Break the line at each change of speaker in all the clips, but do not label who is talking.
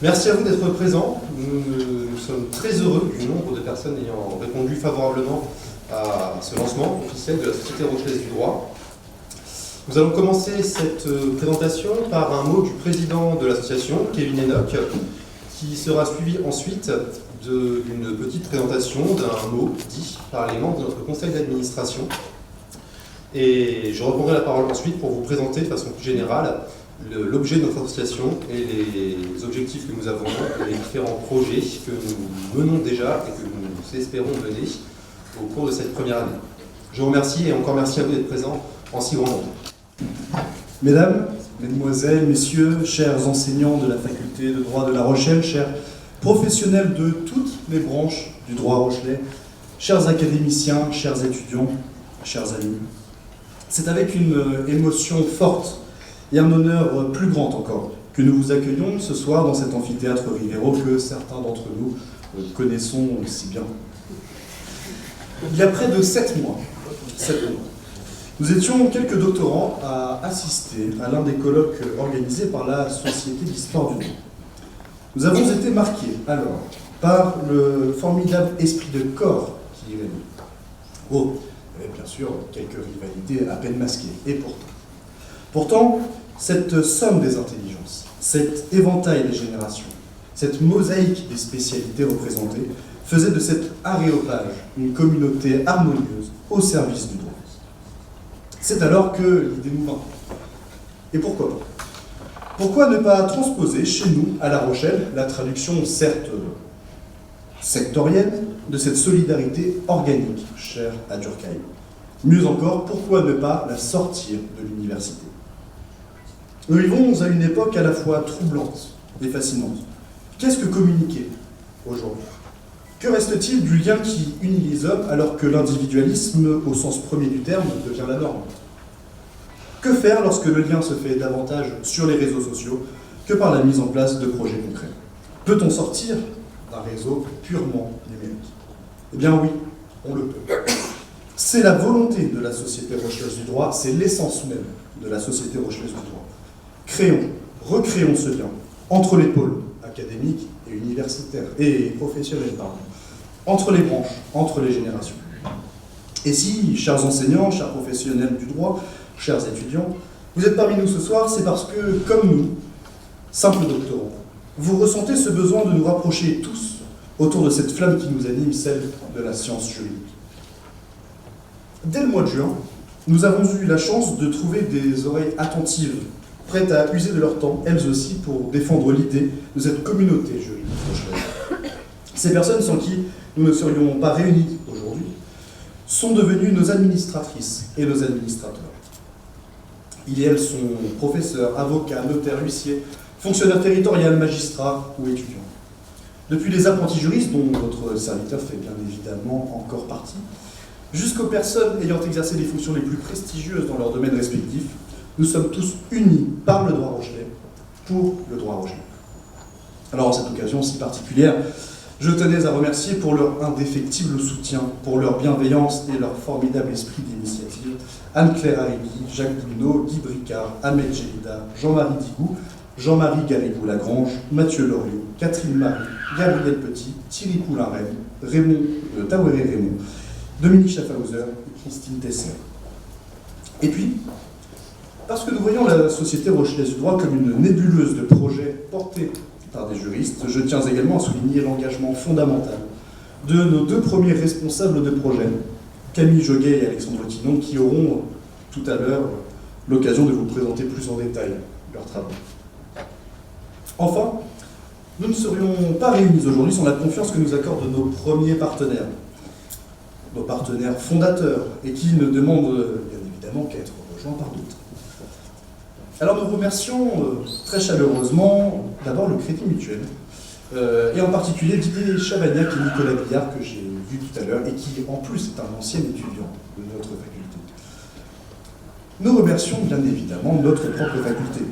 Merci à vous d'être présents. Nous sommes très heureux du nombre de personnes ayant répondu favorablement à ce lancement officiel de la Société Rochelaise du Droit. Nous allons commencer cette présentation par un mot du président de l'association, Kevin Enoch, qui sera suivi ensuite d'une petite présentation d'un mot dit par les membres de notre conseil d'administration. Et je reprendrai la parole ensuite pour vous présenter de façon plus générale l'objet de notre association et les objectifs que nous avons, les différents projets que nous menons déjà et que nous espérons mener au cours de cette première année. Je vous remercie et encore merci à vous d'être présents en si grand nombre.
Mesdames, Mesdemoiselles, Messieurs, chers enseignants de la faculté de droit de La Rochelle, chers professionnels de toutes les branches du droit rochelais, chers académiciens, chers étudiants, chers amis, c'est avec une émotion forte et un honneur plus grand encore que nous vous accueillons ce soir dans cet amphithéâtre Rivero que certains d'entre nous connaissons si bien. Il y a près de 7 mois, nous étions quelques doctorants à assister à l'un des colloques organisés par la Société d'Histoire du droit. Nous avons été marqués alors par le formidable esprit de corps qui y régnait. Oh, il y avait bien sûr quelques rivalités à peine masquées, et pourtant, cette somme des intelligences, cet éventail des générations, cette mosaïque des spécialités représentées, faisait de cet aréopage une communauté harmonieuse au service du droit. C'est alors que l'idée nous vint. Et pourquoi pas ? Pourquoi ne pas transposer chez nous, à La Rochelle, la traduction certes sectorielle de cette solidarité organique chère à Durkheim ? Mieux encore, pourquoi ne pas la sortir de l'université ? Nous vivons à une époque à la fois troublante et fascinante. Qu'est-ce que communiquer aujourd'hui ? Que reste-t-il du lien qui unit les hommes alors que l'individualisme, au sens premier du terme, devient la norme ? Que faire lorsque le lien se fait davantage sur les réseaux sociaux que par la mise en place de projets concrets ? Peut-on sortir d'un réseau purement numérique ? Eh bien oui, on le peut. C'est la volonté de la Société Rochelaise du droit, c'est l'essence même de la Société Rochelaise du droit. Recréons ce lien entre les pôles académiques et universitaires, et professionnels, entre les branches, entre les générations. Et si, chers enseignants, chers professionnels du droit, chers étudiants, vous êtes parmi nous ce soir, c'est parce que, comme nous, simples doctorants, vous ressentez ce besoin de nous rapprocher tous autour de cette flamme qui nous anime, celle de la science juridique. Dès le mois de juin, nous avons eu la chance de trouver des oreilles attentives, prêtes à user de leur temps, elles aussi, pour défendre l'idée de cette communauté juridique rochelaise. Ces personnes sans qui nous ne serions pas réunis aujourd'hui sont devenues nos administratrices et nos administrateurs. Ils et elles sont professeurs, avocats, notaires, huissiers, fonctionnaires territoriaux, magistrats ou étudiants. Depuis les apprentis juristes, dont votre serviteur fait bien évidemment encore partie, jusqu'aux personnes ayant exercé les fonctions les plus prestigieuses dans leurs domaines respectifs, nous sommes tous unis par le droit rochelais, pour le droit rochelais. Alors, en cette occasion si particulière, je tenais à remercier pour leur indéfectible soutien, pour leur bienveillance et leur formidable esprit d'initiative, Anne-Claire Arrigui, Jacques Boulneau, Guy Bricard, Ahmed Jelida, Jean-Marie Digou, Jean-Marie Garrigou-Lagrange, Mathieu Loriot, Catherine Marie, Gabriel Petit, Thierry Poulain-Rennes, Taouéré Raymond, Dominique Schaffhauser et Christine Tesser. Et puis, parce que nous voyons la Société Rochelaise du droit comme une nébuleuse de projets portés par des juristes, je tiens également à souligner l'engagement fondamental de nos 2 premiers responsables de projet, Camille Joguet et Alexandre Quinon, qui auront tout à l'heure l'occasion de vous présenter plus en détail leurs travaux. Enfin, nous ne serions pas réunis aujourd'hui sans la confiance que nous accordent nos premiers partenaires, nos partenaires fondateurs, et qui ne demandent bien évidemment qu'à être rejoints par d'autres. Alors nous remercions très chaleureusement d'abord le Crédit Mutuel, et en particulier Didier Chavagnac et Nicolas Billard, que j'ai vu tout à l'heure, et qui en plus est un ancien étudiant de notre faculté. Nous remercions bien évidemment notre propre faculté.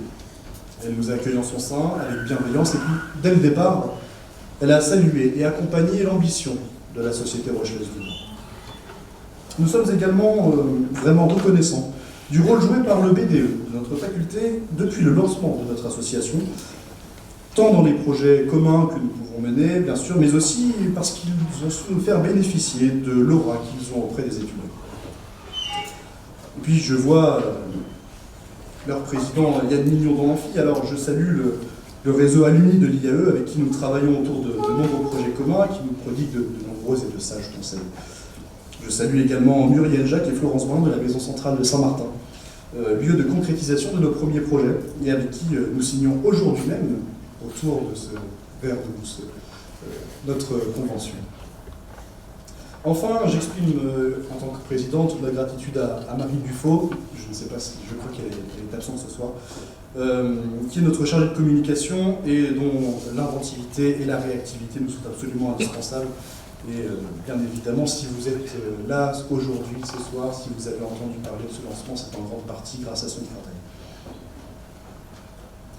Elle nous accueille en son sein avec bienveillance, et puis dès le départ, elle a salué et accompagné l'ambition de la Société Rochelaise du droit. Nous sommes également vraiment reconnaissants du rôle joué par le BDE de notre faculté depuis le lancement de notre association, tant dans les projets communs que nous pouvons mener, bien sûr, mais aussi parce qu'ils ont su nous faire bénéficier de l'aura qu'ils ont auprès des étudiants. Et puis je vois leur président Yann Mignon dans l'amphi, alors je salue le réseau alumni de l'IAE avec qui nous travaillons autour de nombreux projets communs, qui nous prodiguent de nombreux et de sages conseils. Je salue également Muriel Jacques et Florence Brun de la Maison Centrale de Saint-Martin, lieu de concrétisation de nos premiers projets, et avec qui nous signons aujourd'hui même, autour de ce verre de mousse, notre convention. Enfin, j'exprime en tant que président toute la gratitude à Marie Dufaux, je ne sais pas si, je crois qu'elle est absente ce soir, qui est notre chargée de communication et dont l'inventivité et la réactivité nous sont absolument indispensables. Et bien évidemment, si vous êtes là aujourd'hui, ce soir, si vous avez entendu parler de ce lancement, c'est en grande partie grâce à son travail.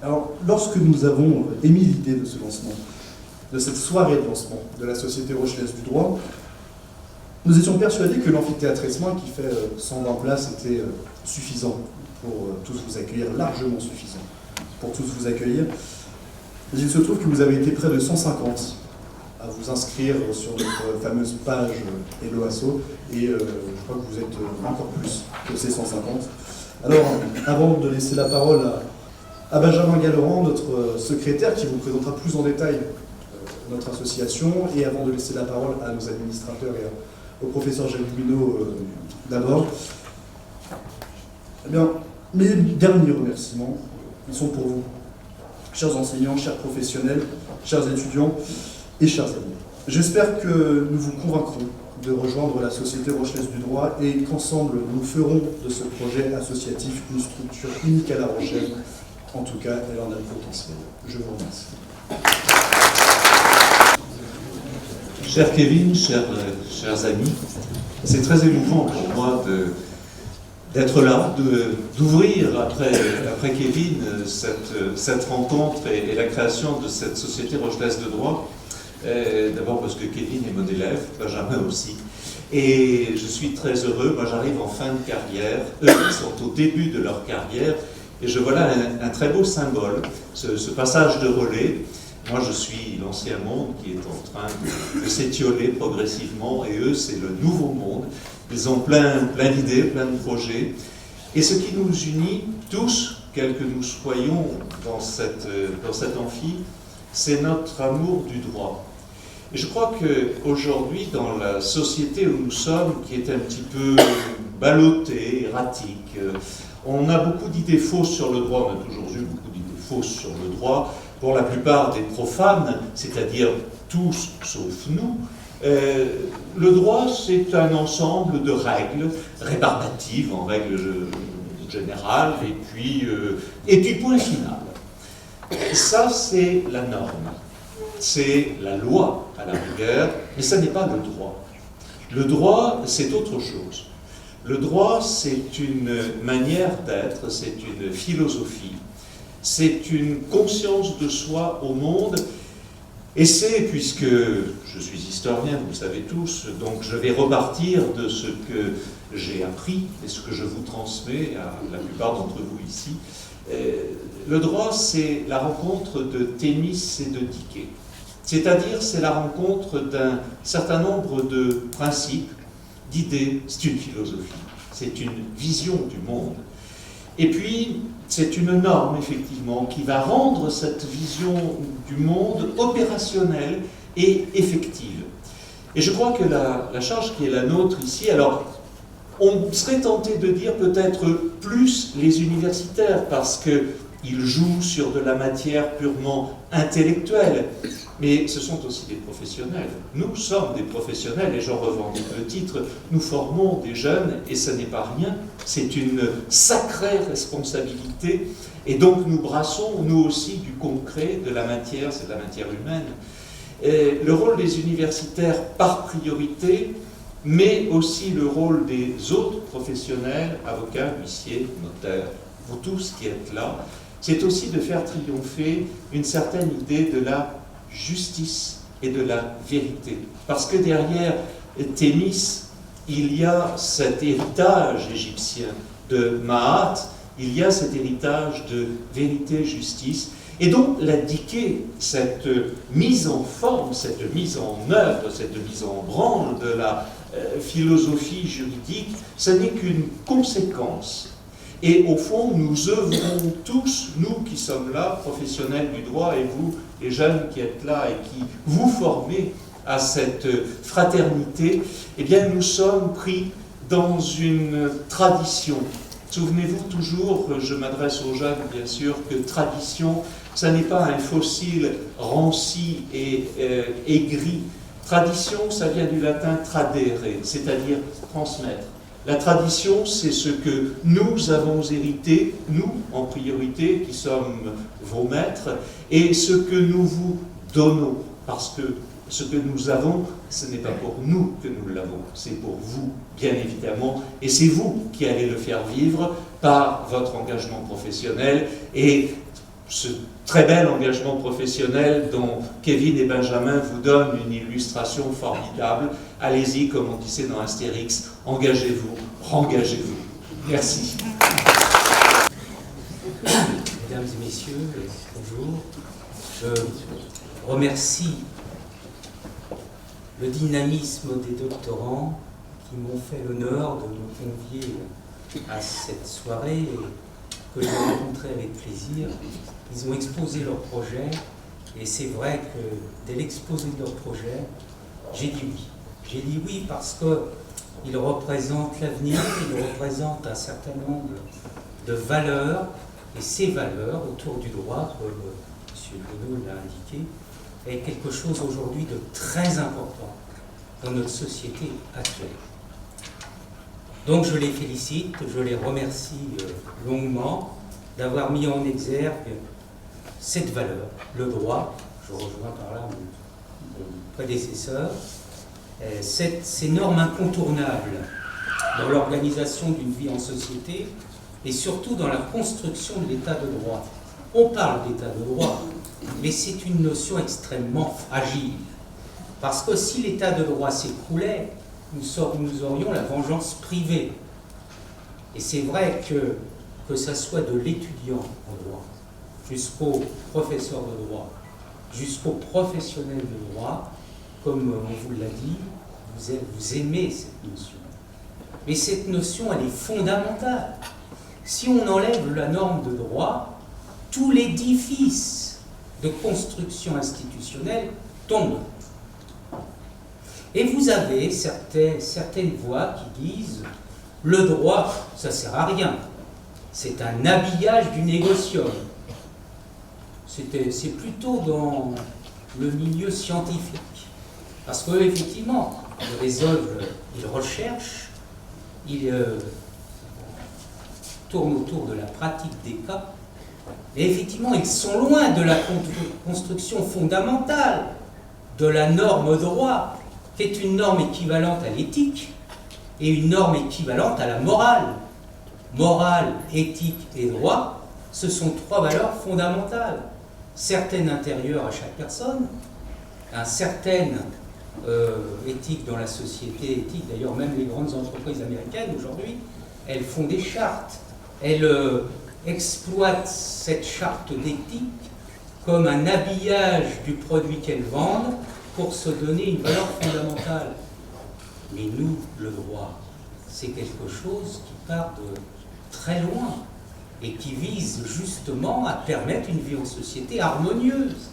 Alors, lorsque nous avons émis l'idée de ce lancement, de cette soirée de lancement de la Société Rochelaise du Droit, nous étions persuadés que l'amphithéâtre Esmin, qui fait 120 places, était suffisant pour tous vous accueillir, largement suffisant pour tous vous accueillir. Mais il se trouve que vous avez été près de 150 à vous inscrire sur notre fameuse page Helloasso, et je crois que vous êtes encore plus que ces 150. Alors, avant de laisser la parole à Benjamin Gallerand, notre secrétaire, qui vous présentera plus en détail notre association, et avant de laisser la parole à nos administrateurs et au professeur Jacques Dubineau d'abord, eh bien, mes derniers remerciements, ils sont pour vous, chers enseignants, chers professionnels, chers étudiants et chers amis. J'espère que nous vous convaincrons de rejoindre la Société Rochelaise du Droit et qu'ensemble nous ferons de ce projet associatif une structure unique à La Rochelle. En tout cas, elle en a le potentiel. Je vous remercie.
Cher Kevin, chers amis, c'est très émouvant pour moi d'être là, d'ouvrir après Kevin cette rencontre et la création de cette Société Rochelaise de Droit. D'abord parce que Kevin est mon élève, Benjamin aussi. Et je suis très heureux, moi j'arrive en fin de carrière, eux ils sont au début de leur carrière, et je vois là un très beau symbole, ce passage de relais. Moi je suis l'ancien monde qui est en train de s'étioler progressivement, et eux c'est le nouveau monde. Ils ont plein d'idées, plein de projets. Et ce qui nous unit tous, quels que nous soyons dans cet amphi, c'est notre amour du droit. Et je crois qu'aujourd'hui, dans la société où nous sommes, qui est un petit peu ballottée, erratique, on a beaucoup d'idées fausses sur le droit, on a toujours eu beaucoup d'idées fausses sur le droit, pour la plupart des profanes, c'est-à-dire tous sauf nous. Le droit, c'est un ensemble de règles rébarbatives, en règle générale, et puis point final. Ça, c'est la norme. C'est la loi, à la rigueur, mais ça n'est pas le droit. Le droit, c'est autre chose. Le droit, c'est une manière d'être, c'est une philosophie, c'est une conscience de soi au monde, et c'est, puisque je suis historien, vous le savez tous, donc je vais repartir de ce que j'ai appris et ce que je vous transmets à la plupart d'entre vous ici. Le droit, c'est la rencontre de Thémis et de Diké. C'est-à-dire, c'est la rencontre d'un certain nombre de principes, d'idées. C'est une philosophie, c'est une vision du monde. Et puis, c'est une norme, effectivement, qui va rendre cette vision du monde opérationnelle et effective. Et je crois que la charge qui est la nôtre ici, alors, on serait tenté de dire peut-être plus les universitaires, parce qu'ils jouent sur de la matière purement intellectuelle, mais ce sont aussi des professionnels. Nous sommes des professionnels, et j'en revendique le titre, nous formons des jeunes, et ce n'est pas rien, c'est une sacrée responsabilité, et donc nous brassons, nous aussi, du concret, de la matière, c'est de la matière humaine. Et le rôle des universitaires par priorité, mais aussi le rôle des autres professionnels, avocats, huissiers, notaires, vous tous qui êtes là, c'est aussi de faire triompher une certaine idée de la justice et de la vérité. Parce que derrière Thémis, il y a cet héritage égyptien de Mahat, il y a cet héritage de vérité, justice, Et donc, l'indiquer, cette mise en forme, cette mise en œuvre, cette mise en branle de la philosophie juridique, ce n'est qu'une conséquence. Et au fond, nous œuvrons tous, nous qui sommes là, professionnels du droit, et vous, les jeunes qui êtes là et qui vous formez à cette fraternité, eh bien, nous sommes pris dans une tradition. Souvenez-vous toujours, je m'adresse aux jeunes bien sûr, que tradition, ça n'est pas un fossile ranci et aigri. Tradition, ça vient du latin tradere, c'est-à-dire transmettre. La tradition, c'est ce que nous avons hérité, nous en priorité, qui sommes vos maîtres, et ce que nous vous donnons, parce que ce que nous avons, ce n'est pas pour nous que nous l'avons, c'est pour vous, bien évidemment, et c'est vous qui allez le faire vivre par votre engagement professionnel, et ce très bel engagement professionnel dont Kevin et Benjamin vous donnent une illustration formidable. Allez-y, comme on disait dans Astérix, engagez-vous, rengagez-vous. Merci.
Mesdames et messieurs, bonjour. Je remercie le dynamisme des doctorants qui m'ont fait l'honneur de me convier à cette soirée et que j'ai rencontré avec plaisir. Ils ont exposé leur projet et c'est vrai que dès l'exposé de leur projet, j'ai dit oui. J'ai dit oui parce qu'ils représentent l'avenir, ils représentent un certain nombre de valeurs et ces valeurs autour du droit, comme M. Bonneau l'a indiqué, est quelque chose aujourd'hui de très important dans notre société actuelle. Donc je les félicite, je les remercie longuement d'avoir mis en exergue cette valeur, le droit. Je rejoins par là mon prédécesseur. Ces normes incontournables dans l'organisation d'une vie en société et surtout dans la construction de l'état de droit. On parle d'état de droit, mais c'est une notion extrêmement fragile. Parce que si l'état de droit s'écroulait, nous aurions la vengeance privée. Et c'est vrai que ça soit de l'étudiant en droit, jusqu'au professeur de droit, jusqu'au professionnel de droit, comme on vous l'a dit, vous aimez cette notion. Mais cette notion, elle est fondamentale. Si on enlève la norme de droit, tout l'édifice de construction institutionnelle tombe. Et vous avez certaines voix qui disent « le droit, ça ne sert à rien, c'est un habillage du négocium ». C'est plutôt dans le milieu scientifique. Parce qu'effectivement, ils résolvent, ils recherchent, ils tournent autour de la pratique des cas. Et effectivement, ils sont loin de la construction fondamentale de la norme droit, qui est une norme équivalente à l'éthique et une norme équivalente à la morale. Morale, éthique et droit, ce sont trois valeurs fondamentales. Certaines intérieures à chaque personne, une certaine éthique dans la société, éthique d'ailleurs même les grandes entreprises américaines aujourd'hui, elles font des chartes, elles exploitent cette charte d'éthique comme un habillage du produit qu'elles vendent pour se donner une valeur fondamentale. Mais nous, le droit, c'est quelque chose qui part de très loin et qui vise justement à permettre une vie en société harmonieuse,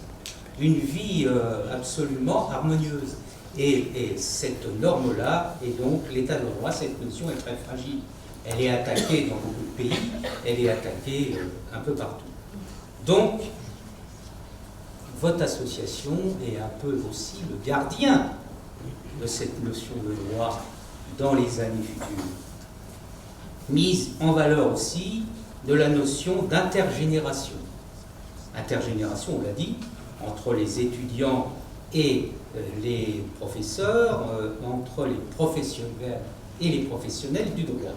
une vie absolument harmonieuse. Et cette norme-là, et donc l'état de droit, cette notion est très fragile. Elle est attaquée dans beaucoup de pays, elle est attaquée un peu partout. Donc, votre association est un peu aussi le gardien de cette notion de droit dans les années futures. Mise en valeur aussi de la notion d'intergénération. Intergénération, on l'a dit, entre les étudiants et les professeurs, entre les professionnels et les professionnels du droit,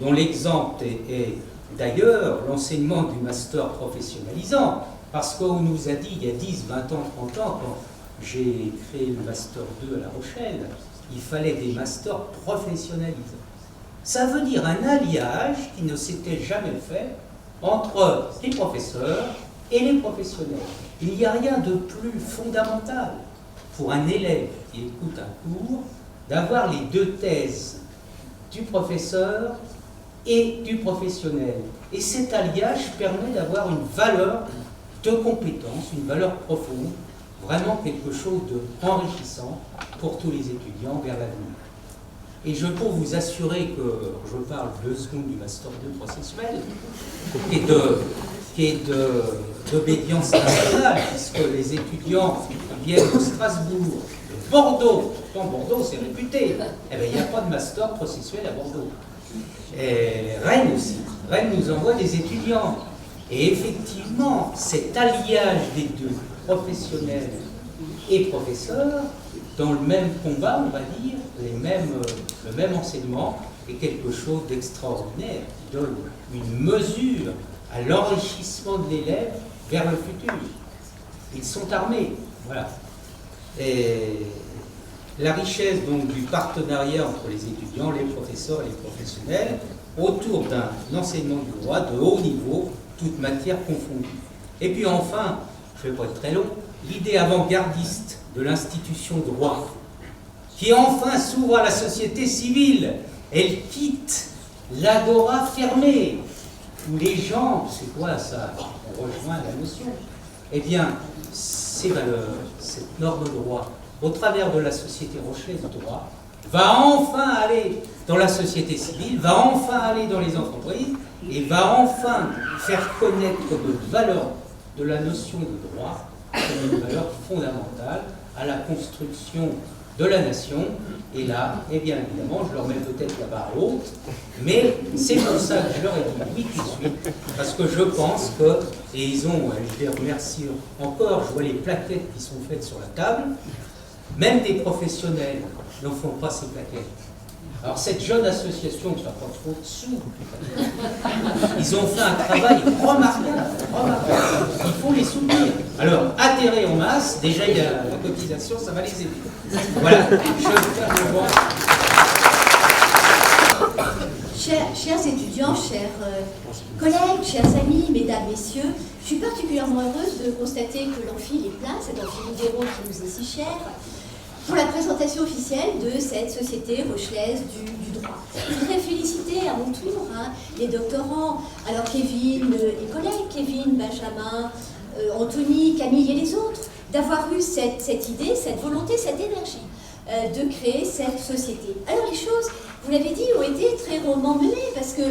dont l'exemple est d'ailleurs l'enseignement du master professionnalisant, parce qu'on nous a dit il y a 10, 20 ans, 30 ans, quand j'ai créé le master 2 à La Rochelle, il fallait des masters professionnalisants. Ça veut dire un alliage qui ne s'était jamais fait entre les professeurs et les professionnels. Il n'y a rien de plus fondamental pour un élève qui écoute un cours d'avoir les deux thèses du professeur et du professionnel. Et cet alliage permet d'avoir une valeur de compétence, une valeur profonde, vraiment quelque chose d'enrichissant pour tous les étudiants vers l'avenir. Et je peux vous assurer que, je parle 2 secondes du Master 2 processuel, qui est d'obédience nationale, puisque les étudiants qui viennent de Strasbourg, de Bordeaux, pourtant Bordeaux c'est réputé, eh bien il n'y a pas de Master processuel à Bordeaux. Et Rennes aussi, Rennes nous envoie des étudiants. Et effectivement, cet alliage des deux, professionnels et professeurs, dans le même combat, on va dire, le même enseignement, est quelque chose d'extraordinaire, qui donne une mesure à l'enrichissement de l'élève vers le futur. Ils sont armés, voilà. Et la richesse donc du partenariat entre les étudiants, les professeurs et les professionnels, autour d'un enseignement du droit de haut niveau, toute matière confondue. Et puis enfin, je ne vais pas être très long, l'idée avant-gardiste de l'institution droit, qui enfin s'ouvre à la société civile. Elle quitte l'agora fermée, où les gens, c'est quoi ça? On rejoint la notion. Eh bien, ces valeurs, cette norme de droit, au travers de la société rochelaise de droit, va enfin aller dans la société civile, va enfin aller dans les entreprises, et va enfin faire connaître comme valeur de la notion de droit, comme une valeur fondamentale à la construction de la nation. Et là, et bien évidemment, je leur mets peut-être la barre haute, mais c'est pour ça que je leur ai dit oui tout de suite, parce que je pense que, et ils ont, je les remercie encore, je vois les plaquettes qui sont faites sur la table, même des professionnels n'en font pas ces plaquettes. Alors cette jeune association qui n'a pas trop de sous, ils ont fait un travail remarquable, remarquable. Il faut les soutenir. Alors atterrez en masse, déjà il y a la cotisation, ça va les aider. Voilà, je ferme le banc.
Chers étudiants, chers collègues, chers amis, mesdames, messieurs, je suis particulièrement heureuse de constater que l'amphi est plein, cet amphi Diderot qui nous est si cher, pour la présentation officielle de cette société rochelaise du droit. Je voudrais féliciter à mon tour les doctorants, alors Kevin, les collègues, Kevin, Benjamin, Anthony, Camille et les autres, d'avoir eu cette idée, cette volonté, cette énergie de créer cette société. Alors les choses, vous l'avez dit, ont été très rondement menées parce que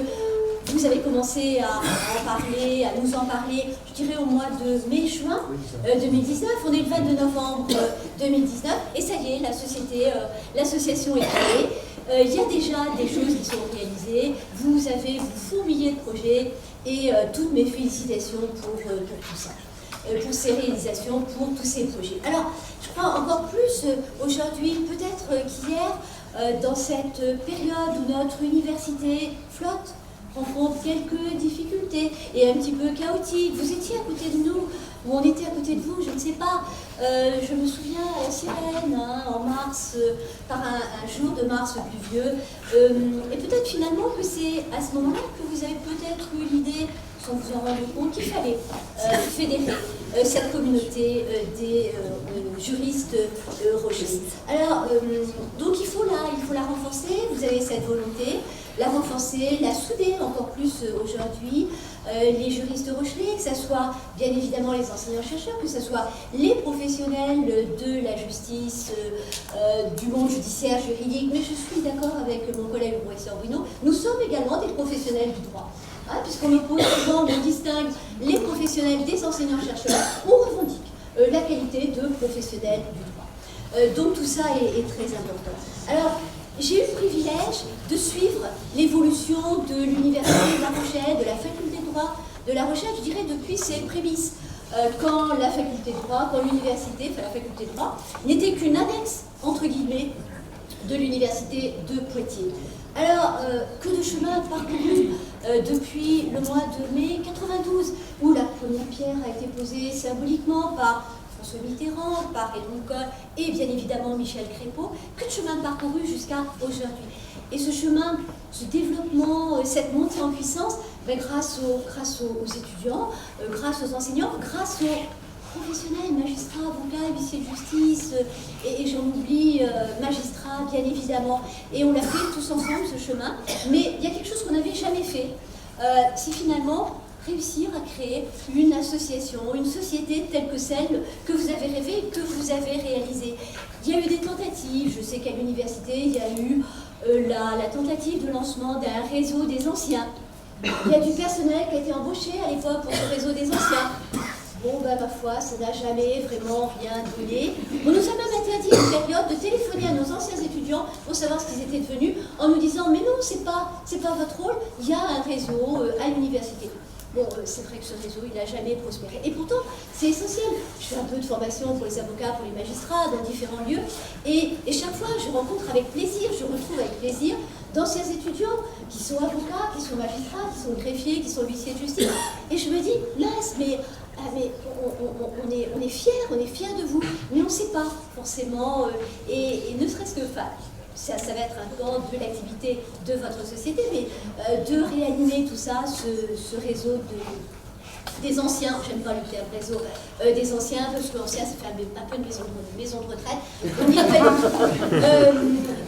vous avez commencé à en parler, à nous en parler, je dirais au mois de mai-juin 2019. On est le 22 novembre 2019 et ça y est, la société, l'association est créée. Il y a déjà des choses qui sont réalisées. Vous fourmillez de projets et toutes mes félicitations pour tout ça. Pour ces réalisations, pour tous ces projets. Alors, je crois encore plus aujourd'hui, peut-être qu'hier, dans cette période où notre université flotte, rencontre quelques difficultés et un petit peu chaotique. Vous étiez à côté de nous, ou on était à côté de vous, je ne sais pas. Je me souviens à Sirène, en mars, par un jour de mars pluvieux. Et peut-être finalement que c'est à ce moment-là que vous avez peut-être eu l'idée, sans vous en rendre compte, qu'il fallait fédérer cette communauté des juristes rochelais. Alors, donc il faut la renforcer, vous avez cette volonté, la renforcer, la souder encore plus aujourd'hui, les juristes rochelais, que ce soit bien évidemment les enseignants-chercheurs, que ce soit les professionnels de la justice, du monde judiciaire, juridique, mais je suis d'accord avec mon collègue le professeur Bruno, nous sommes également des professionnels du droit. Puisqu'on oppose souvent, on distingue les professionnels des enseignants-chercheurs, on revendique la qualité de professionnels du droit. Donc tout ça est très important. Alors, j'ai eu le privilège de suivre l'évolution de l'Université de La Rochelle, de la faculté de droit de La Rochelle, je dirais depuis ses prémices, quand la faculté de droit, quand l'université, enfin la faculté de droit, n'était qu'une annexe, entre guillemets, de l'université de Poitiers. Alors, que de chemin parcouru depuis le mois de mai 92, où la première pierre a été posée symboliquement par François Mitterrand, par Edmond Coll et bien évidemment Michel Crépeau, que de chemin parcouru jusqu'à aujourd'hui. Et ce chemin, ce développement, cette montée en puissance grâce aux étudiants, grâce aux enseignants, grâce aux professionnels, magistrats, avocats, huissiers de justice, et j'en oublie, magistrats bien évidemment. Et on l'a fait tous ensemble ce chemin, mais il y a quelque chose qu'on n'avait jamais fait. C'est finalement réussir à créer une association, une société telle que celle que vous avez rêvée, que vous avez réalisée. Il y a eu des tentatives, je sais qu'à l'université, il y a eu la tentative de lancement d'un réseau des anciens. Il y a du personnel qui a été embauché à l'époque pour ce réseau des anciens. Bon, ben, ma foi, ça n'a jamais vraiment rien donné. On nous a même interdit une période de téléphoner à nos anciens étudiants pour savoir ce qu'ils étaient devenus, en nous disant « Mais non, c'est pas votre rôle, il y a un réseau à l'université. » Bon, c'est vrai que ce réseau, il n'a jamais prospéré. Et pourtant, c'est essentiel. Je fais un peu de formation pour les avocats, pour les magistrats, dans différents lieux. Et chaque fois, je rencontre avec plaisir, je retrouve avec plaisir d'anciens étudiants qui sont avocats, qui sont magistrats, qui sont greffiers, qui sont huissiers de justice. Et je me dis, mince, mais on est fiers de vous, mais on ne sait pas forcément. Et ne serait-ce que ça va être un temps de l'activité de votre société, mais de réanimer tout ça, ce réseau des anciens, j'aime pas le terme réseau, des anciens, parce que ancien, ça fait un peu une maison de retraite.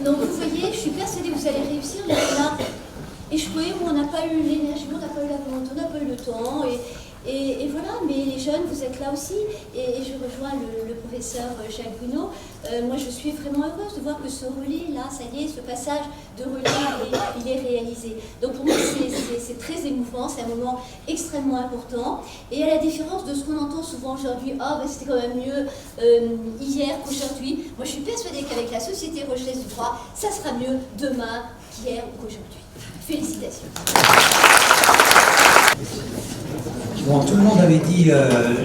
Donc vous voyez, je suis persuadée que vous allez réussir, mais là, échoué, où on n'a pas eu l'énergie, on n'a pas eu la volonté, on n'a pas eu le temps, et voilà, mais les jeunes, vous êtes là aussi, et je rejoins le professeur Jacques Bruno. Moi, je suis vraiment heureuse de voir que ce relais, là, ça y est, ce passage de relais, il est réalisé. Donc pour moi, c'est très émouvant, c'est un moment extrêmement important, et à la différence de ce qu'on entend souvent aujourd'hui, ah, ben, c'était quand même mieux hier qu'aujourd'hui, moi je suis persuadée qu'avec la Société Rochelaise du droit, ça sera mieux demain qu'hier ou qu'aujourd'hui. Félicitations.
Bon, tout le monde avait dit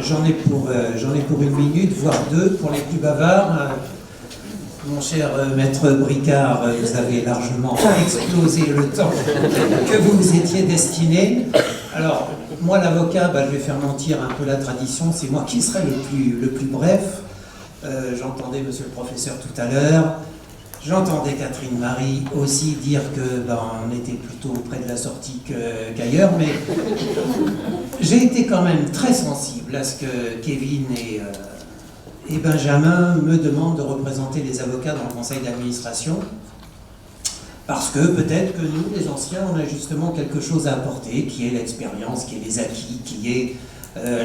j'en ai pour une minute, voire deux, pour les plus bavards. Mon cher maître Bricard, vous avez largement explosé le temps que vous vous étiez destiné. Alors, moi l'avocat, je vais faire mentir un peu la tradition, c'est moi qui serai le plus bref. J'entendais monsieur le professeur tout à l'heure. J'entendais Catherine Marie aussi dire que on était plutôt près de la sortie qu'ailleurs, mais j'ai été quand même très sensible à ce que Kevin et Benjamin me demandent de représenter les avocats dans le conseil d'administration, parce que peut-être que nous, les anciens, on a justement quelque chose à apporter, qui est l'expérience, qui est les acquis, qui est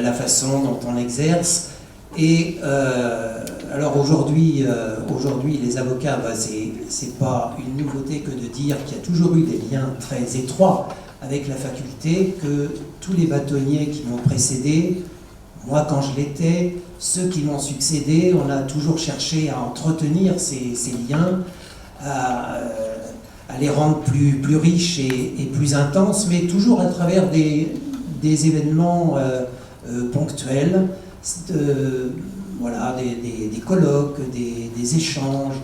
la façon dont on exerce. Et alors aujourd'hui, les avocats, c'est pas une nouveauté que de dire qu'il y a toujours eu des liens très étroits avec la faculté, que tous les bâtonniers qui m'ont précédé, moi quand je l'étais, ceux qui m'ont succédé, on a toujours cherché à entretenir ces liens, à les rendre plus riches et plus intenses, mais toujours à travers des événements ponctuels, voilà, des colloques, des échanges,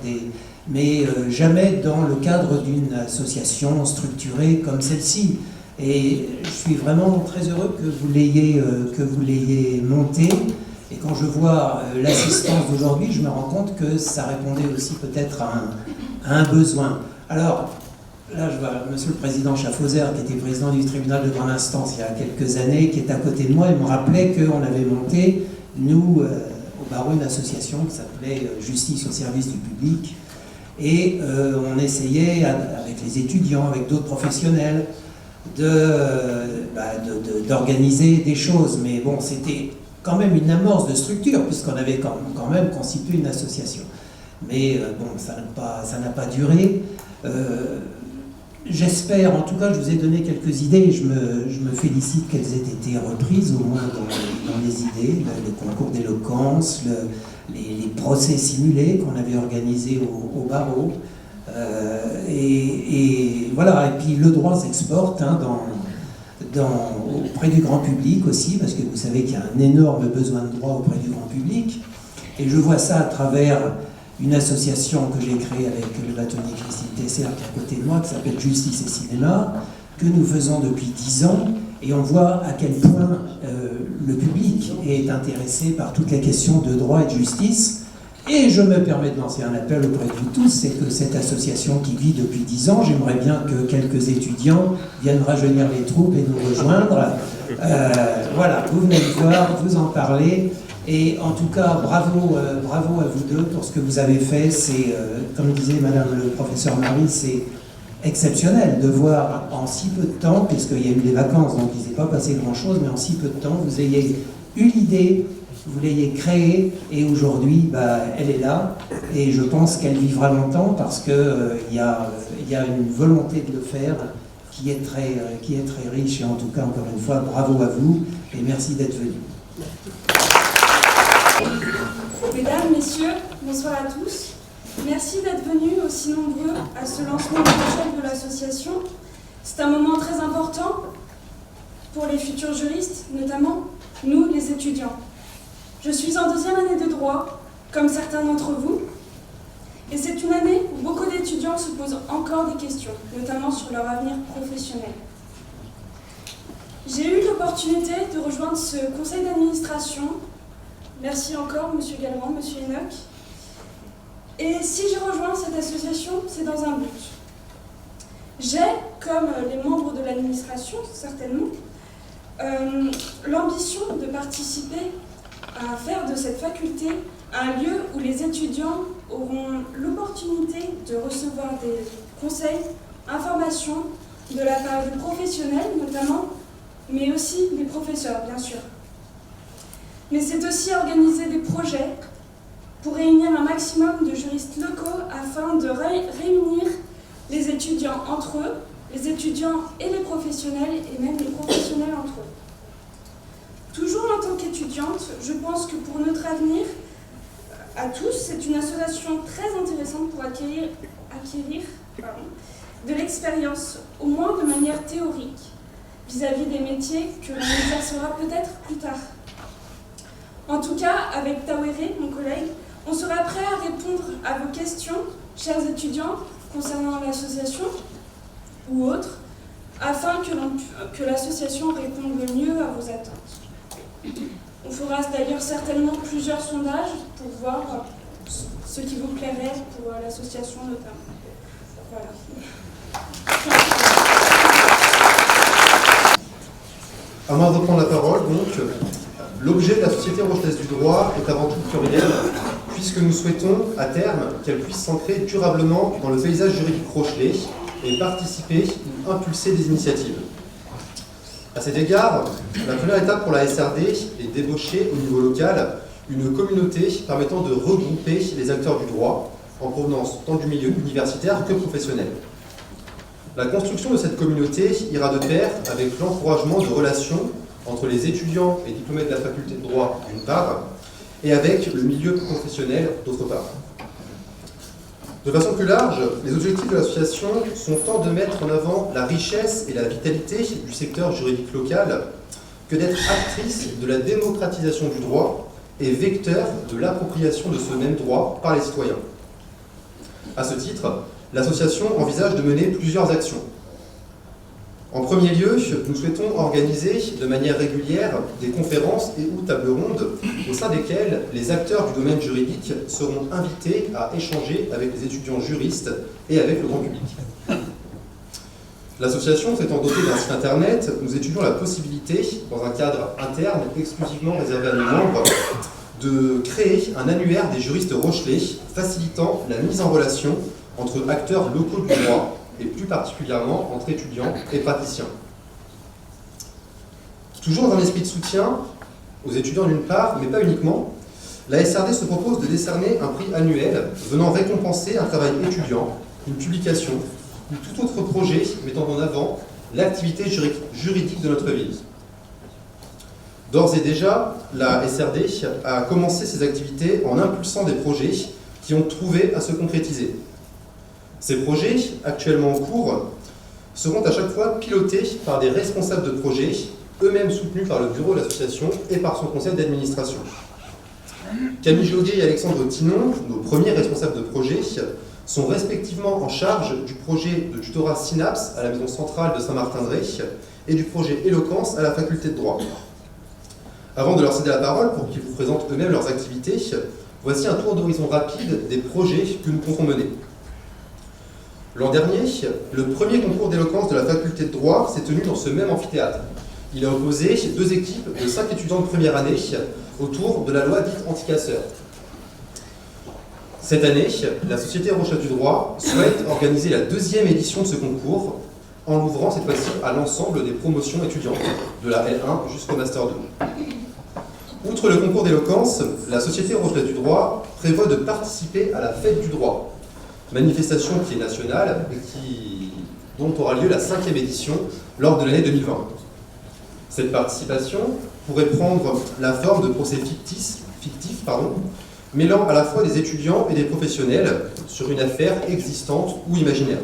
mais jamais dans le cadre d'une association structurée comme celle-ci. Et je suis vraiment très heureux que vous l'ayez montée. Et quand je vois l'assistance d'aujourd'hui, je me rends compte que ça répondait aussi peut-être à un besoin. Alors, là, je vois monsieur le président Schaffhauser, qui était président du tribunal de grande instance il y a quelques années, qui est à côté de moi, et me rappelait qu'on avait monté, nous, au barreau, une association qui s'appelait Justice au service du public. Et on essayait, avec les étudiants, avec d'autres professionnels, d'organiser des choses. Mais bon, c'était quand même une amorce de structure, puisqu'on avait quand même constitué une association. Mais bon, ça n'a pas duré. J'espère, en tout cas, je vous ai donné quelques idées, je me félicite qu'elles aient été reprises, au moins dans les idées, le concours d'éloquence, les procès simulés qu'on avait organisés au barreau. Et voilà, et puis le droit s'exporte auprès du grand public aussi, parce que vous savez qu'il y a un énorme besoin de droit auprès du grand public. Et je vois ça à travers une association que j'ai créée avec le bâtonnier Christine Tesser, qui est à côté de moi, qui s'appelle Justice et Cinéma, que nous faisons depuis 10 ans, et on voit à quel point le public est intéressé par toutes les questions de droit et de justice, Et je me permets de lancer un appel auprès de vous tous, c'est que cette association qui vit depuis 10 ans, j'aimerais bien que quelques étudiants viennent rajeunir les troupes et nous rejoindre. Voilà, vous venez me voir, vous en parlez. Et en tout cas, bravo à vous deux pour ce que vous avez fait. C'est, comme disait Madame le professeur Marie, c'est exceptionnel de voir en si peu de temps, puisqu'il y a eu des vacances, donc il ne s'est pas passé grand-chose, mais en si peu de temps, vous ayez eu l'idée, vous l'ayez créée, et aujourd'hui, elle est là, et je pense qu'elle vivra longtemps, parce qu'il y a une volonté de le faire qui est très riche, et en tout cas, encore une fois, bravo à vous, et merci d'être venus.
Mesdames, Messieurs, bonsoir à tous. Merci d'être venus aussi nombreux à ce lancement officiel de l'association. C'est un moment très important pour les futurs juristes, notamment nous, les étudiants. Je suis en 2e année de droit, comme certains d'entre vous, et c'est une année où beaucoup d'étudiants se posent encore des questions, notamment sur leur avenir professionnel. J'ai eu l'opportunité de rejoindre ce conseil d'administration. Merci encore, Monsieur Galland, Monsieur Enoch. Et si j'ai rejoint cette association, c'est dans un but. J'ai, comme les membres de l'administration, certainement, l'ambition de participer à faire de cette faculté un lieu où les étudiants auront l'opportunité de recevoir des conseils, informations de la part des professionnels notamment, mais aussi des professeurs, bien sûr. Mais c'est aussi organiser des projets pour réunir un maximum de juristes locaux afin de réunir les étudiants entre eux, les étudiants et les professionnels, et même les professionnels entre eux. Toujours en tant qu'étudiante, je pense que pour notre avenir, à tous, c'est une association très intéressante pour acquérir de l'expérience, au moins de manière théorique, vis-à-vis des métiers que l'on exercera peut-être plus tard. En tout cas, avec Tawere, mon collègue, on sera prêt à répondre à vos questions, chers étudiants, concernant l'association ou autres, afin que l'association réponde le mieux à vos attentes. On fera d'ailleurs certainement plusieurs sondages pour voir ce qui vous plairait pour l'association notamment. Voilà.
À moi de reprendre la parole, donc, l'objet de la Société rochelaise du droit est avant tout pluriel, puisque nous souhaitons, à terme, qu'elle puisse s'ancrer durablement dans le paysage juridique rochelais et participer ou impulser des initiatives. À cet égard, la première étape pour la SRD est d'ébaucher au niveau local une communauté permettant de regrouper les acteurs du droit, en provenance tant du milieu universitaire que professionnel. La construction de cette communauté ira de pair avec l'encouragement de relations entre les étudiants et diplômés de la faculté de droit d'une part, et avec le milieu professionnel d'autre part. De façon plus large, les objectifs de l'association sont tant de mettre en avant la richesse et la vitalité du secteur juridique local que d'être actrice de la démocratisation du droit et vecteur de l'appropriation de ce même droit par les citoyens. À ce titre, l'association envisage de mener plusieurs actions. En premier lieu, nous souhaitons organiser de manière régulière des conférences et ou tables rondes au sein desquelles les acteurs du domaine juridique seront invités à échanger avec les étudiants juristes et avec le grand public. L'association s'étant dotée d'un site internet, nous étudions la possibilité, dans un cadre interne exclusivement réservé à nos membres, de créer un annuaire des juristes rochelais facilitant la mise en relation entre acteurs locaux du droit et plus particulièrement entre étudiants et praticiens. Toujours dans un esprit de soutien aux étudiants d'une part, mais pas uniquement, la SRD se propose de décerner un prix annuel venant récompenser un travail étudiant, une publication ou tout autre projet mettant en avant l'activité juridique de notre ville. D'ores et déjà, la SRD a commencé ses activités en impulsant des projets qui ont trouvé à se concrétiser. Ces projets, actuellement en cours, seront à chaque fois pilotés par des responsables de projets, eux-mêmes soutenus par le bureau de l'association et par son conseil d'administration. Camille Joguet et Alexandre Tinon, nos premiers responsables de projet, sont respectivement en charge du projet de tutorat Synapse à la maison centrale de Saint-Martin-de-Ré et du projet Éloquence à la faculté de droit. Avant de leur céder la parole pour qu'ils vous présentent eux-mêmes leurs activités, voici un tour d'horizon rapide des projets que nous comptons mener. L'an dernier, le premier concours d'éloquence de la faculté de droit s'est tenu dans ce même amphithéâtre. Il a opposé 2 équipes de 5 étudiants de première année autour de la loi dite anti-casseurs. Cette année, la Société Rochelle du droit souhaite organiser la 2e édition de ce concours en l'ouvrant cette fois-ci à l'ensemble des promotions étudiantes, de la L1 jusqu'au Master 2. Outre le concours d'éloquence, la Société Rochelle du droit prévoit de participer à la Fête du droit, manifestation qui est nationale et dont aura lieu la 5e édition lors de l'année 2020. Cette participation pourrait prendre la forme de procès fictifs, mêlant à la fois des étudiants et des professionnels sur une affaire existante ou imaginaire.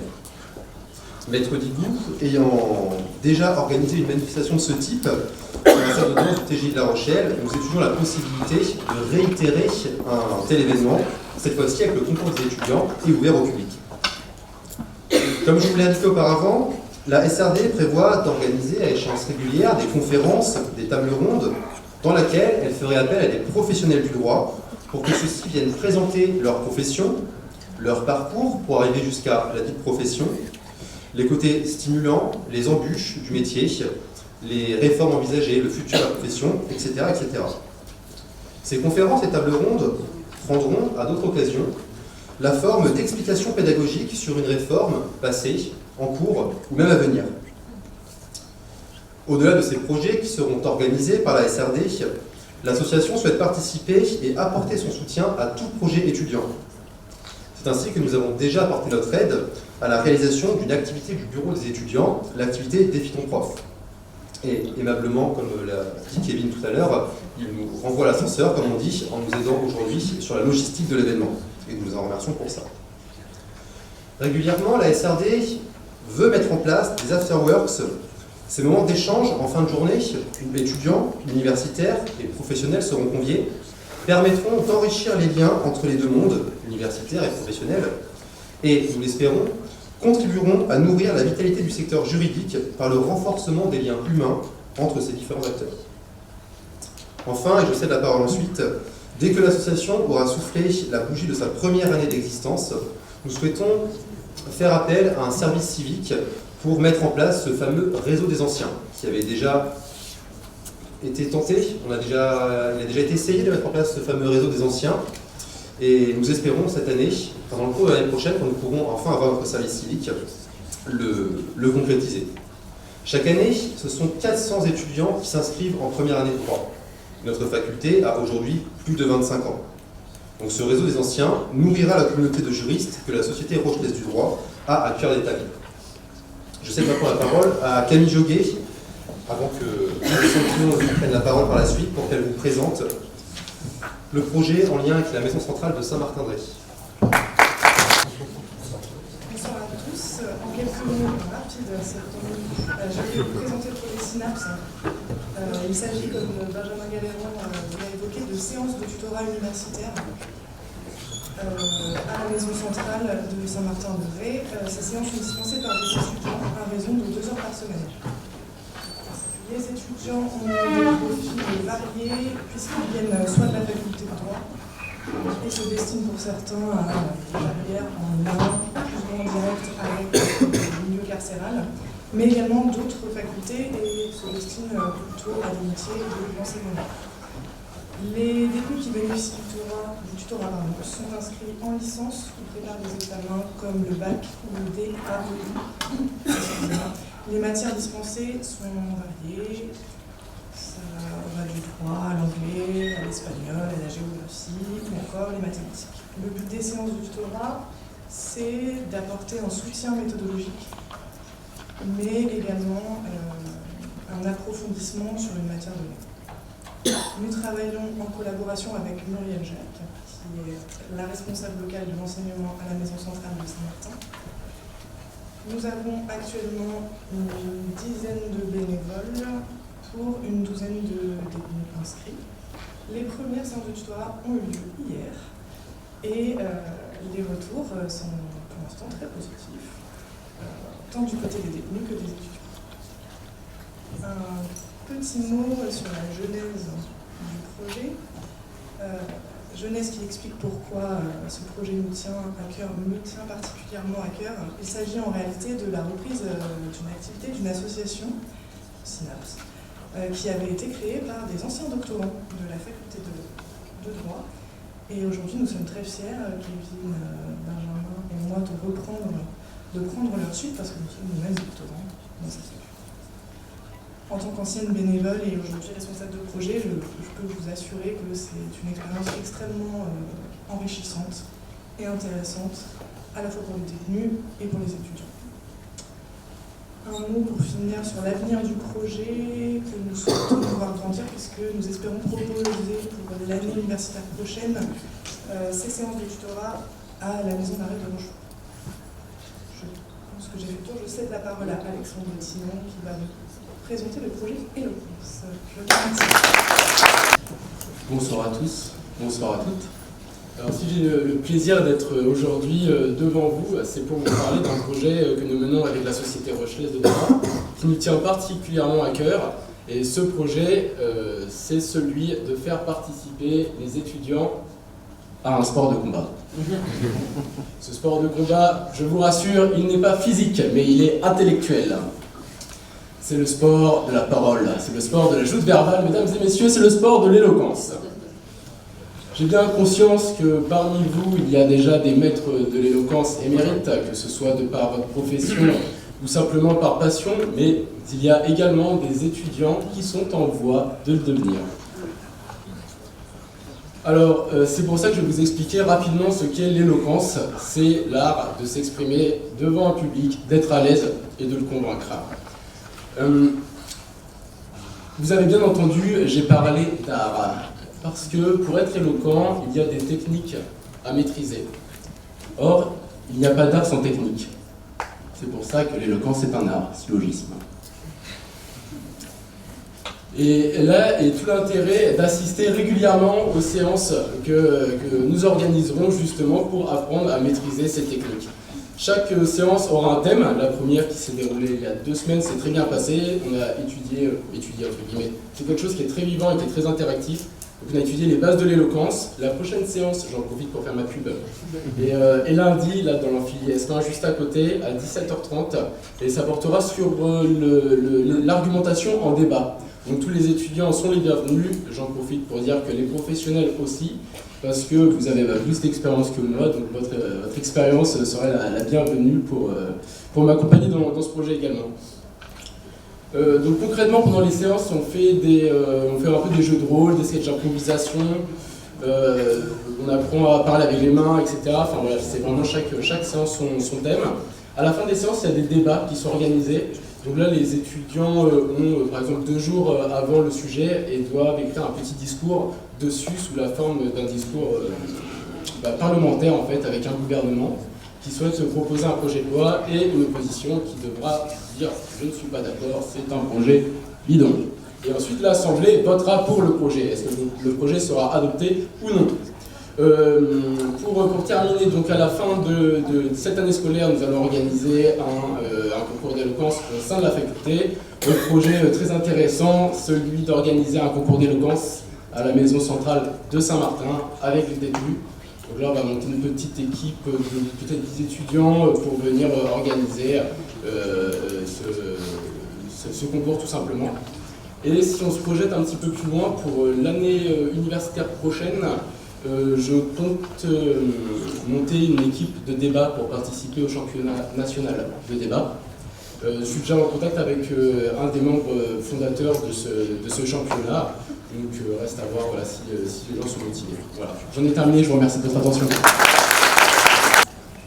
Maître Digou, ayant déjà organisé une manifestation de ce type dans la salle d'audience du TGI de La Rochelle, nous étudions la possibilité de réitérer un tel événement, cette fois-ci avec le concours des étudiants et ouvert au public. Comme je vous l'ai indiqué auparavant, la SRD prévoit d'organiser à échéance régulière des conférences, des tables rondes, dans lesquelles elle ferait appel à des professionnels du droit pour que ceux-ci viennent présenter leur profession, leur parcours pour arriver jusqu'à la dite profession, les côtés stimulants, les embûches du métier, les réformes envisagées, le futur de la profession, etc., etc. Ces conférences et tables rondes prendront, à d'autres occasions, la forme d'explications pédagogiques sur une réforme passée, en cours ou même à venir. Au-delà de ces projets qui seront organisés par la SRD, l'association souhaite participer et apporter son soutien à tout projet étudiant. C'est ainsi que nous avons déjà apporté notre aide à la réalisation d'une activité du bureau des étudiants, l'activité Défi ton prof. Et aimablement, comme l'a dit Kevin tout à l'heure, il nous renvoie à l'ascenseur, comme on dit, en nous aidant aujourd'hui sur la logistique de l'événement. Et nous en remercions pour ça. Régulièrement, la SRD veut mettre en place des afterworks, ces moments d'échange en fin de journée où étudiants, universitaires et professionnels seront conviés, permettront d'enrichir les liens entre les deux mondes, universitaires et professionnels, et, nous l'espérons, contribueront à nourrir la vitalité du secteur juridique par le renforcement des liens humains entre ces différents acteurs. Enfin, et je cède la parole ensuite, dès que l'association aura soufflé la bougie de sa première année d'existence, nous souhaitons faire appel à un service civique pour mettre en place ce fameux réseau des anciens, qui avait déjà été tenté, il a déjà été essayé de mettre en place ce fameux réseau des anciens, et nous espérons cette année, pendant le cours de l'année prochaine, quand nous pourrons enfin avoir notre service civique, le concrétiser. Chaque année, ce sont 400 étudiants qui s'inscrivent en première année de droit. Notre faculté a aujourd'hui plus de 25 ans. Donc ce réseau des anciens nourrira la communauté de juristes que la Société Rochelaise du droit a à cœur d'établir. Je cède maintenant la parole à Camille Joguet, avant que Alexandre prenne la parole par la suite pour qu'elle vous présente le projet en lien avec la maison centrale de Saint-Martin-de-Ré.
Bonsoir à tous. En quelques mots rapides, je vais vous présenter le projet Synapse. Il s'agit, comme Benjamin Galéron l'a évoqué, de séances de tutorat universitaire à la maison centrale de Saint-Martin-de-Ré. Ces séances sont dispensées par des étudiants à raison de 2 heures par semaine. Les étudiants ont des profils variés puisqu'ils viennent soit de la faculté de droit et se destinent pour certains à des carrières en lien plus ou moins direct avec le milieu carcéral, mais également d'autres facultés et se destinent plutôt à des métiers de l'enseignement. Les détenus qui bénéficient du tutorat sont inscrits en licence ou préparent des examens comme le bac ou le DAEU. Les matières dispensées sont variées, ça va du droit à l'anglais, à l'espagnol, à la géographie ou encore les mathématiques. Le but des séances de tutorat, c'est d'apporter un soutien méthodologique, mais également un approfondissement sur une matière donnée. Nous travaillons en collaboration avec Muriel Jacques, qui est la responsable locale de l'enseignement à la maison centrale de Saint-Martin. Nous avons actuellement une dizaine de bénévoles pour une douzaine de détenus inscrits. Les premières séances de tutorat ont eu lieu hier et les retours sont pour l'instant très positifs, tant du côté des détenus que des étudiants. Un petit mot sur la genèse du projet. jeunesse qui explique pourquoi ce projet nous tient à cœur, me tient particulièrement à cœur. Il s'agit en réalité de la reprise d'une activité d'une association, Synapse, qui avait été créée par des anciens doctorants de la faculté de droit. Et aujourd'hui, nous sommes très fiers, Kevin, Benjamin et moi, de prendre leur suite parce que nous sommes nous-mêmes doctorants dans cette faculté. En tant qu'ancienne bénévole et aujourd'hui responsable de projet, je peux vous assurer que c'est une expérience extrêmement enrichissante et intéressante, à la fois pour les détenus et pour les étudiants. Un mot pour finir sur l'avenir du projet que nous souhaitons voir grandir, puisque nous espérons proposer pour l'année universitaire prochaine ces séances de tutorat à la maison d'arrêt de Rochefort. Je pense que j'ai fait le tour. Je cède la parole à Alexandre Tillon qui va nous présenter le projet Eloquence. Je vous remercie.
Bonsoir à tous, bonsoir à toutes. Alors si j'ai le plaisir d'être aujourd'hui devant vous, c'est pour vous parler d'un projet que nous menons avec la Société Rochelaise de droit, qui nous tient particulièrement à cœur. Et ce projet, c'est celui de faire participer les étudiants à un sport de combat. Ce sport de combat, je vous rassure, il n'est pas physique, mais il est intellectuel. C'est le sport de la parole, c'est le sport de la joute verbale, mesdames et messieurs, c'est le sport de l'éloquence. J'ai bien conscience que parmi vous, il y a déjà des maîtres de l'éloquence émérites, que ce soit de par votre profession ou simplement par passion, mais il y a également des étudiants qui sont en voie de le devenir. Alors, c'est pour ça que je vais vous expliquer rapidement ce qu'est l'éloquence. C'est l'art de s'exprimer devant un public, d'être à l'aise et de le convaincre. Vous avez bien entendu, j'ai parlé d'art. Parce que pour être éloquent, il y a des techniques à maîtriser. Or, il n'y a pas d'art sans technique. C'est pour ça que l'éloquence est un art, syllogisme. Et là est tout l'intérêt d'assister régulièrement aux séances que nous organiserons justement pour apprendre à maîtriser ces techniques. Chaque séance aura un thème. La première qui s'est déroulée il y a 2 semaines s'est très bien passée. On a étudié entre guillemets. C'est quelque chose qui est très vivant et qui est très interactif. Donc on a étudié les bases de l'éloquence. La prochaine séance, j'en profite pour faire ma pub, et lundi, là dans l'amphi S1, juste à côté, à 17h30, et ça portera sur l'argumentation en débat. Donc tous les étudiants sont les bienvenus. J'en profite pour dire que les professionnels aussi, parce que vous avez plus d'expérience que moi, donc votre expérience serait la bienvenue pour m'accompagner dans ce projet également. Donc concrètement, pendant les séances, on fait un peu des jeux de rôle, des sketchs d'improvisation, on apprend à parler avec les mains, etc. Enfin voilà, c'est vraiment chaque séance son thème. À la fin des séances, il y a des débats qui sont organisés. Donc là, les étudiants ont, par exemple, 2 jours avant le sujet et doivent écrire un petit discours dessus sous la forme d'un discours parlementaire, en fait, avec un gouvernement qui souhaite proposer un projet de loi et une opposition qui devra dire « je ne suis pas d'accord, c'est un projet bidon ». Et ensuite, l'Assemblée votera pour le projet. Est-ce que le projet sera adopté ou non? Pour terminer, donc à la fin de cette année scolaire, nous allons organiser un concours d'éloquence au sein de la faculté. Un projet très intéressant, celui d'organiser un concours d'éloquence à la maison centrale de Saint-Martin avec les détenus. Donc là, on va monter une petite équipe de peut-être 10 étudiants pour venir organiser ce concours tout simplement. Et si on se projette un petit peu plus loin, pour l'année universitaire prochaine, je compte monter une équipe de débat pour participer au championnat national de débat. Je suis déjà en contact avec un des membres fondateurs de ce championnat, donc reste à voir voilà, si les gens sont motivés. Voilà. J'en ai terminé, je vous remercie de votre attention.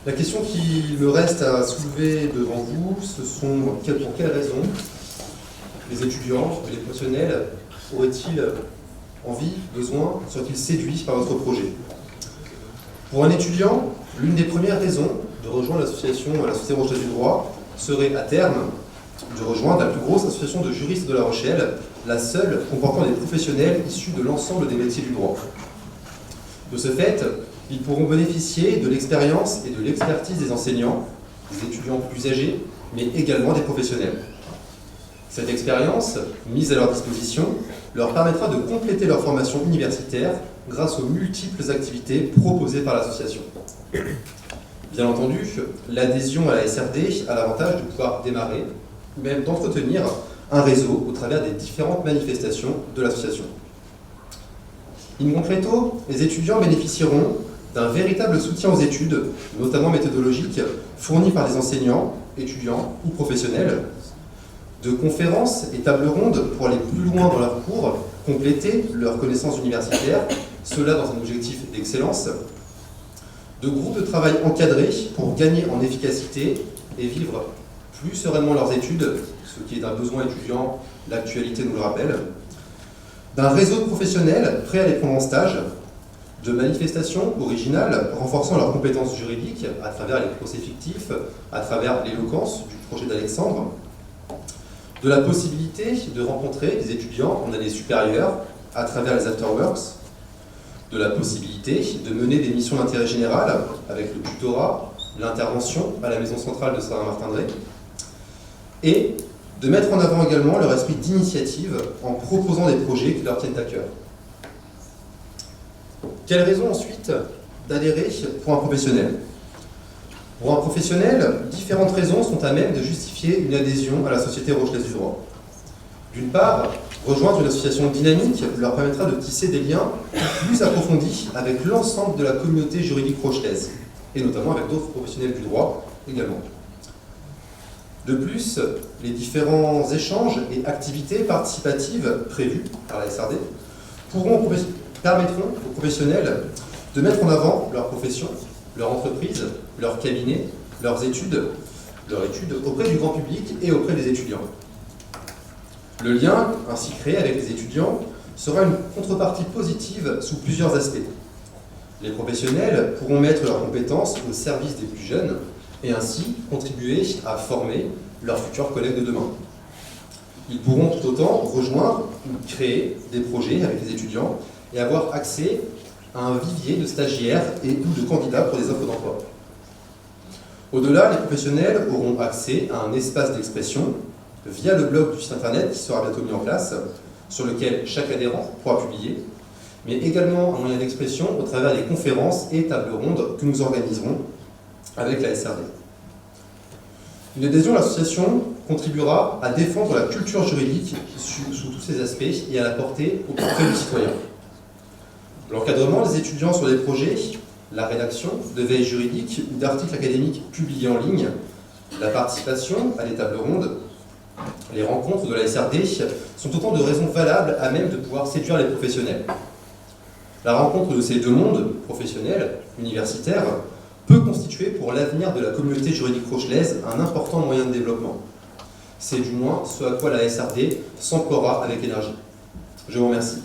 La question qui me reste à soulever devant vous, ce sont pour quelles raisons les étudiants et les professionnels auraient-ils envie, besoin, seraient-ils séduits par votre projet? Pour un étudiant, l'une des premières raisons de rejoindre la Société Rochelaise du droit serait à terme de rejoindre la plus grosse association de juristes de La Rochelle, la seule comportant des professionnels issus de l'ensemble des métiers du droit. De ce fait, ils pourront bénéficier de l'expérience et de l'expertise des enseignants, des étudiants plus âgés, mais également des professionnels. Cette expérience, mise à leur disposition, leur permettra de compléter leur formation universitaire grâce aux multiples activités proposées par l'association. Bien entendu, l'adhésion à la SRD a l'avantage de pouvoir démarrer, même d'entretenir un réseau au travers des différentes manifestations de l'association. In concreto, les étudiants bénéficieront d'un véritable soutien aux études, notamment méthodologiques, fournis par les enseignants, étudiants ou professionnels, de conférences et tables rondes pour aller plus loin dans leurs cours, compléter leurs connaissances universitaires, cela dans un objectif d'excellence, de groupes de travail encadrés pour gagner en efficacité et vivre plus sereinement leurs études, ce qui est un besoin étudiant, l'actualité nous le rappelle, d'un réseau de professionnels prêts à les prendre en stage, de manifestations originales renforçant leurs compétences juridiques à travers les procès fictifs, à travers l'éloquence du projet d'Alexandre, de la possibilité de rencontrer des étudiants en année supérieure à travers les afterworks, de la possibilité de mener des missions d'intérêt général avec le tutorat, l'intervention à la maison centrale de Saint-Martin-de-Ré, et de mettre en avant également leur esprit d'initiative en proposant des projets qui leur tiennent à cœur. Quelle raison ensuite d'adhérer pour un professionnel? Pour un professionnel, différentes raisons sont à même de justifier une adhésion à la Société Rochelaise du Droit. D'une part, rejoindre une association dynamique leur permettra de tisser des liens plus approfondis avec l'ensemble de la communauté juridique rochelaise, et notamment avec d'autres professionnels du droit également. De plus, les différents échanges et activités participatives prévues par la SRD permettront aux professionnels de mettre en avant leur profession, leur entreprise, leur cabinet, leurs études auprès du grand public et auprès des étudiants. Le lien ainsi créé avec les étudiants sera une contrepartie positive sous plusieurs aspects. Les professionnels pourront mettre leurs compétences au service des plus jeunes et ainsi contribuer à former leurs futurs collègues de demain. Ils pourront tout autant rejoindre ou créer des projets avec les étudiants et avoir accès à un vivier de stagiaires et ou de candidats pour des offres d'emploi. Au-delà, les professionnels auront accès à un espace d'expression via le blog du site internet qui sera bientôt mis en place, sur lequel chaque adhérent pourra publier, mais également un moyen d'expression au travers des conférences et tables rondes que nous organiserons avec la SRD. Une adhésion à l'association contribuera à défendre la culture juridique sous tous ses aspects et à la porter auprès du citoyen. L'encadrement des étudiants sur des projets, la rédaction de veilles juridiques ou d'articles académiques publiés en ligne, la participation à des tables rondes, les rencontres de la SRD sont autant de raisons valables à même de pouvoir séduire les professionnels. La rencontre de ces deux mondes, professionnels, universitaires, peut constituer pour l'avenir de la communauté juridique rochelaise un important moyen de développement. C'est du moins ce à quoi la SRD s'emploiera avec énergie. Je vous remercie.